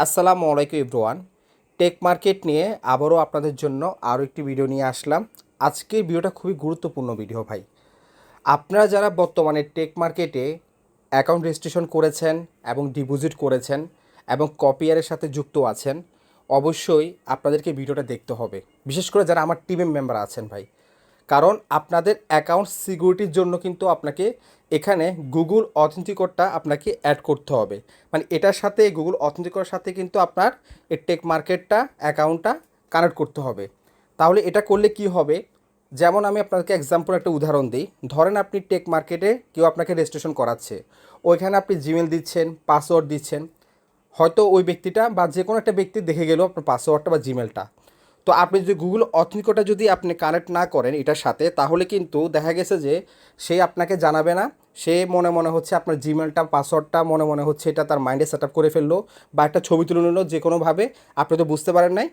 আসসালামু আলাইকুম everyone. Take market নিয়ে আবারও আপনাদের জন্য আরও একটি ভিডিও নিয়ে আসলাম। আজকের ভিডিওটা খুবই গুরুত্বপূর্ণ ভিডিও ভাই। আপনারা যারা বর্তমানে টেক মার্কেটে অ্যাকাউন্ট রেজিস্ট্রেশন করেছেন এবং ডিপোজিট করেছেন এবং কপিয়ারের সাথে যুক্ত আছেন, অবশ্যই আপনাদেরকে ভিডিওটা দেখতে হবে, বিশেষ করে যারা আমার টিমের মেম্বার আছেন ভাই। কারণ আপনাদের অ্যাকাউন্ট সিকিউরিটির জন্য কিন্তু আপনাকে এখানে গুগল অথেন্টিকেটরটা আপনাকে অ্যাড করতে হবে। মানে এটার সাথে গুগল অথেন্টিকেটরের সাথে কিন্তু আপনার এই টেক মার্কেটটা অ্যাকাউন্টটা কানেক্ট করতে হবে। তাহলে এটা করলে কি হবে, যেমন আমি আপনাকে এক্সাম্পল একটা উদাহরণ দিই। ধরেন আপনি টেক মার্কেটে কেউ আপনাকে রেজিস্ট্রেশন করাচ্ছে, ওইখানে আপনি জিমেল দিচ্ছেন, পাসওয়ার্ড দিচ্ছেন, হয়তো ওই ব্যক্তিটা বা যে কোনো একটা ব্যক্তি দেখে গেল আপনার পাসওয়ার্ডটা বা জিমেলটা। তো আপনি যদি গুগল অথেন্টিকেটরটা যদি আপনি কানেক্ট না করেন এটার সাথে, তাহলে কিন্তু দেখা গেছে যে সে আপনাকে জানাবে না। সে মনে মনে হচ্ছে আপনার জিমেলটা পাসওয়ার্ডটা মনে মনে হচ্ছে এটা তার মাইন্ডে সেট আপ করে ফেললো, বা একটা ছবি তুলে নিল যে কোনোভাবে, আপনি তো বুঝতে পারেন নাই।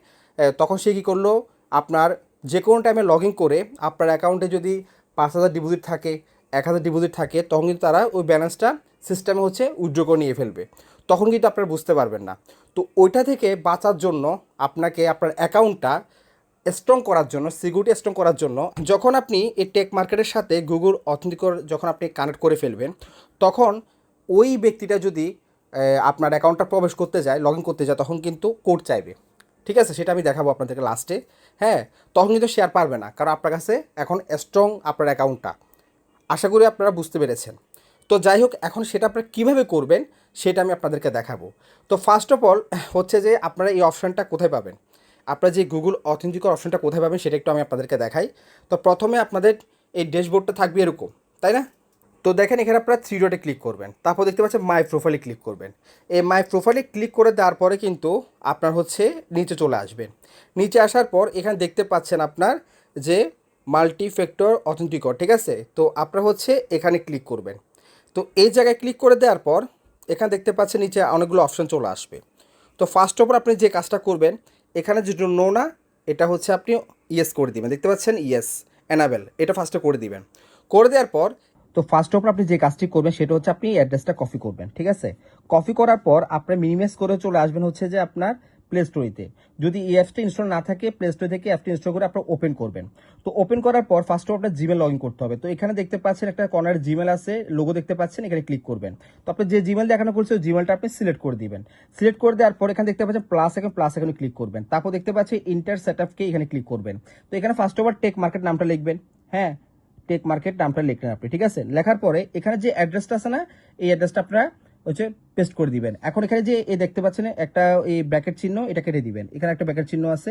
তখন সে কী করলো, আপনার যে কোনো টাইমে লগ ইন করে আপনার অ্যাকাউন্টে যদি 5,000 ডিপোজিট থাকে, 1,000 ডিপোজিট থাকে, তখন কিন্তু তারা ওই ব্যালেন্সটা সিস্টেমে হচ্ছে উইথড্র করে নিয়ে ফেলবে। তখন কিন্তু আপনারা বুঝতে পারবেন না। তো ওইটা থেকে বাঁচার জন্য আপনাকে আপনার অ্যাকাউন্টটা স্ট্রং করার জন্য, সিকিউরিটি স্ট্রং করার জন্য, যখন আপনি এই টেক মার্কেটের সাথে গুগল অথেন্টিকেটর যখন আপনি কানেক্ট করে ফেলবেন, তখন ওই ব্যক্তিটা যদি আপনার অ্যাকাউন্টটা প্রবেশ করতে যায়, লগ ইন করতে যায়, তখন কিন্তু কোড চাইবে। ঠিক আছে, সেটা আমি দেখাবো আপনাদেরকে লাস্টে। হ্যাঁ, তখন কিন্তু শেয়ার পারবে না, কারণ আপনার কাছে এখন স্ট্রং আপনার অ্যাকাউন্টটা। আশা করি আপনারা বুঝতে পেরেছেন। তো যাই হোক, এখন সেটা আপনারা কীভাবে করবেন সেটা আমি আপনাদেরকে দেখাবো। তো ফার্স্ট অফ অল হচ্ছে যে আপনারা এই অপশানটা কোথায় পাবেন, আপনারা যে গুগল অথেন্টিকেটর অপশানটা কোথায় পাবেন সেটা একটু আমি আপনাদেরকে দেখাই। তো প্রথমে আপনাদের এই ড্যাশবোর্ডটা থাকবে এরকম, তাই না? তো দেখেন এখানে আপনারা থ্রি ডটে ক্লিক করবেন, তারপর দেখতে পাচ্ছেন মাই প্রোফাইলে ক্লিক করবেন। এই মাই প্রোফাইলে ক্লিক করে দেওয়ার পরে কিন্তু আপনার হচ্ছে নিচে চলে আসবেন। নিচে আসার পর এখানে দেখতে পাচ্ছেন আপনার যে মাল্টি ফ্যাক্টর অথেন্টিকেটর, ঠিক আছে? তো আপনারা হচ্ছে এখানে ক্লিক করবেন। তো এই জায়গায় ক্লিক করে দেওয়ার পর এখানে দেখতে পাচ্ছেন নিচে অনেকগুলো অপশান চলে আসবে। তো ফার্স্ট অফ অল আপনি যে কাজটা করবেন, এখানে যেটা নো না, এটা হচ্ছে আপনি ইয়েস করে দিবেন। দেখতে পাচ্ছেন ইয়েস এনাবেল, এটা ফার্স্টে করে দিবেন। করে দেওয়ার পর তো ফার্স্ট অফ অল আপনি যে কাজটি করবেন সেটা হচ্ছে আপনি অ্যাড্রেসটা কপি করবেন, ঠিক আছে? কপি করার পর আপনার মিনিমাইজ করে চলে আসবেন হচ্ছে যে আপনার প্লে স্টোরিতে। যদি এই অ্যাপসটা ইনস্টল না থাকে, প্লে স্টোর থেকে অ্যাপটা ইনস্টল করে আপনার ওপেন করবেন। তো ওপেন করার পর ফার্স্ট অফ আপনার জিমেল লগ ইন করতে হবে। তো এখানে দেখতে পাচ্ছেন একটা কর্নার জিমেল আছে, লোগো দেখতে পাচ্ছেন, এখানে ক্লিক করবেন। তো আপনি যে জিমেল দেখানো করছে ওই জিমেলটা আপনি সিলেক্ট করে দিবেন। সিলেক্ট করে দেওয়ার পর এখানে দেখতে পাচ্ছেন প্লাস এখানে ক্লিক করবেন। তারপর দেখতে পাচ্ছেন ইন্টার সেটআপকে এখানে ক্লিক করবেন। তো এখানে first of all tech market নামটা লিখবেন। হ্যাঁ, টেক মার্কেট নামটা লিখলেন আপনি, ঠিক আছে? লেখার পরে এখানে যে অ্যাড্রেসটা আছে না, এই অ্যাড্রেসটা আপনারা হচ্ছে পেস্ট করে দিবেন। এখন এখানে যে এই দেখতে পাচ্ছেন একটা এই ব্র্যাকেট চিহ্ন, এটা কেটে দিবেন। এখানে একটা ব্র্যাকেট চিহ্ন আছে,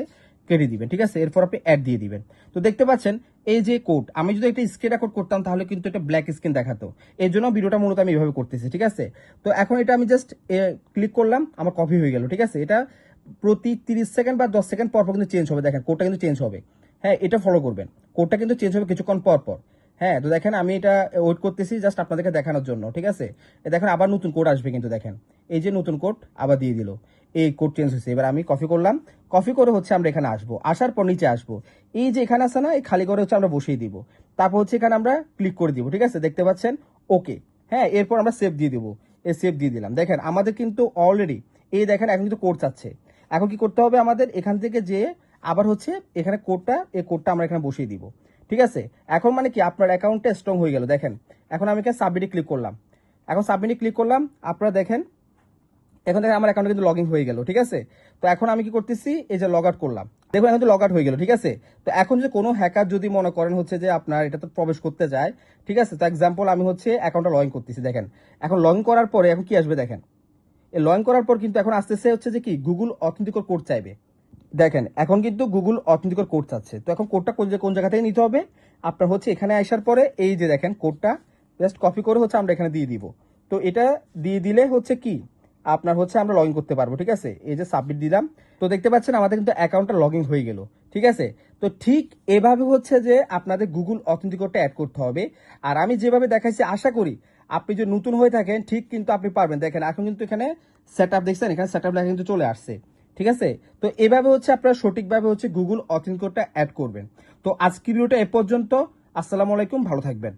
কেটে দিবেন, ঠিক আছে? এরপর আপনি অ্যাড দিয়ে দিবেন। তো দেখতে পাচ্ছেন এই যে কোড, আমি যদি একটা স্ক্রিন রেকর্ড করতাম তাহলে কিন্তু এটা ব্ল্যাক স্ক্রিন দেখাতো। এই জন্য ভিডিওটা মূলত আমি এইভাবে করতেছি, ঠিক আছে? তো এখন এটা আমি জাস্ট ক্লিক করলাম, আমার কপি হয়ে গেল, ঠিক আছে? এটা প্রতি 30 সেকেন্ড বা 10 সেকেন্ড পর পর কিন্তু চেঞ্জ হবে। দেখেন কোডটা কিন্তু চেঞ্জ হবে। হ্যাঁ, এটা ফলো করবেন, কোডটা কিন্তু চেঞ্জ হবে কিছুক্ষণ পর পর। হ্যাঁ, তো দেখেন আমি এটা ওয়েট করতেছি জাস্ট আপনাদেরকে দেখানোর জন্য, ঠিক আছে? দেখেন আবার নতুন কোড আসবে, কিন্তু দেখেন এই যে নতুন কোড আবার দিয়ে দিল, এই কোড চেঞ্জ হয়েছে। এবার আমি কপি করলাম, কপি করে হচ্ছে আমরা এখানে আসবো, আসার পর নিচে আসবো। এই যে এখানে আছে না, এই খালি করে হচ্ছে আমরা বসিয়ে দিব। তারপর হচ্ছে এখানে আমরা ক্লিক করে দিব, ঠিক আছে? দেখতে পাচ্ছেন ওকে। হ্যাঁ, এরপর আমরা সেভ দিয়ে দিব। এই সেভ দিয়ে দিলাম। দেখেন আমাদের কিন্তু অলরেডি এই দেখেন এখন কিন্তু কোড চাচ্ছে। এখন কি করতে হবে আমাদের, এখান থেকে যে আবার হচ্ছে এখানে কোডটা, এই কোডটা আমরা এখানে বসিয়ে দিব, ঠিক আছে? এখন মানে কি আপনার অ্যাকাউন্টটা স্ট্রং হয়ে গেল। দেখেন এখন আমি এখানে সাবমিটে ক্লিক করলাম। এখন সাবমিটে ক্লিক করলাম, আপনারা দেখেন এখন দেখেন আমার অ্যাকাউন্টে কিন্তু লগ ইন হয়ে গেল, ঠিক আছে? তো এখন আমি কি করতেছি, এই যে লগ আউট করলাম, দেখুন এখন লগ আউট হয়ে গেল, ঠিক আছে? তো এখন যে কোনো হ্যাকার যদি মনে করেন হচ্ছে যে আপনার এটাতে প্রবেশ করতে যায়, ঠিক আছে? তো এক্সাম্পল আমি হচ্ছে অ্যাকাউন্টটা লগ ইন করতেছি। দেখেন এখন লগ ইন করার পরে এখন কি আসবে, দেখেন এই লগ ইন করার পর কিন্তু এখন আসতেছে হচ্ছে যে কি গুগল অথেন্টিকেটর কোড চাইবে। দেখেন এখন কিন্তু গুগল অথেন্টিকেটর কোড চাচ্ছে। তো এখন কোডটা কোন জায়গা থেকে নিতে হবে, আপনার হচ্ছে এখানে আসার পরে এই যে দেখেন কোডটা জাস্ট কপি করে হচ্ছে আমরা এখানে দিয়ে দিব। তো এটা দিয়ে দিলে হচ্ছে কি আপনার হচ্ছে আমরা লগ ইন করতে পারবো, ঠিক আছে? এই যে সাবমিট দিলাম, তো দেখতে পাচ্ছেন আমাদের কিন্তু অ্যাকাউন্টটা লগ ইন হয়ে গেল, ঠিক আছে? তো ঠিক এভাবে হচ্ছে যে আপনাদের গুগল অথেন্টিকেটরটা অ্যাড করতে হবে। আর আমি যেভাবে দেখাইছি আশা করি আপনি যদি নতুন হয়ে থাকেন ঠিক কিন্তু আপনি পারবেন। দেখেন এখন কিন্তু এখানে সেট আপ দেখছেন, এখানে সেট আপ লেখা কিন্তু চলে আসছে, ঠিক আছে? তো এভাবে হচ্ছে আপনারা সঠিকভাবে হচ্ছে গুগল অথেন্টিকেটরটা অ্যাড করবেন। তো আজকের ভিডিওটা এ পর্যন্ত। আসসালামু আলাইকুম, ভালো থাকবেন।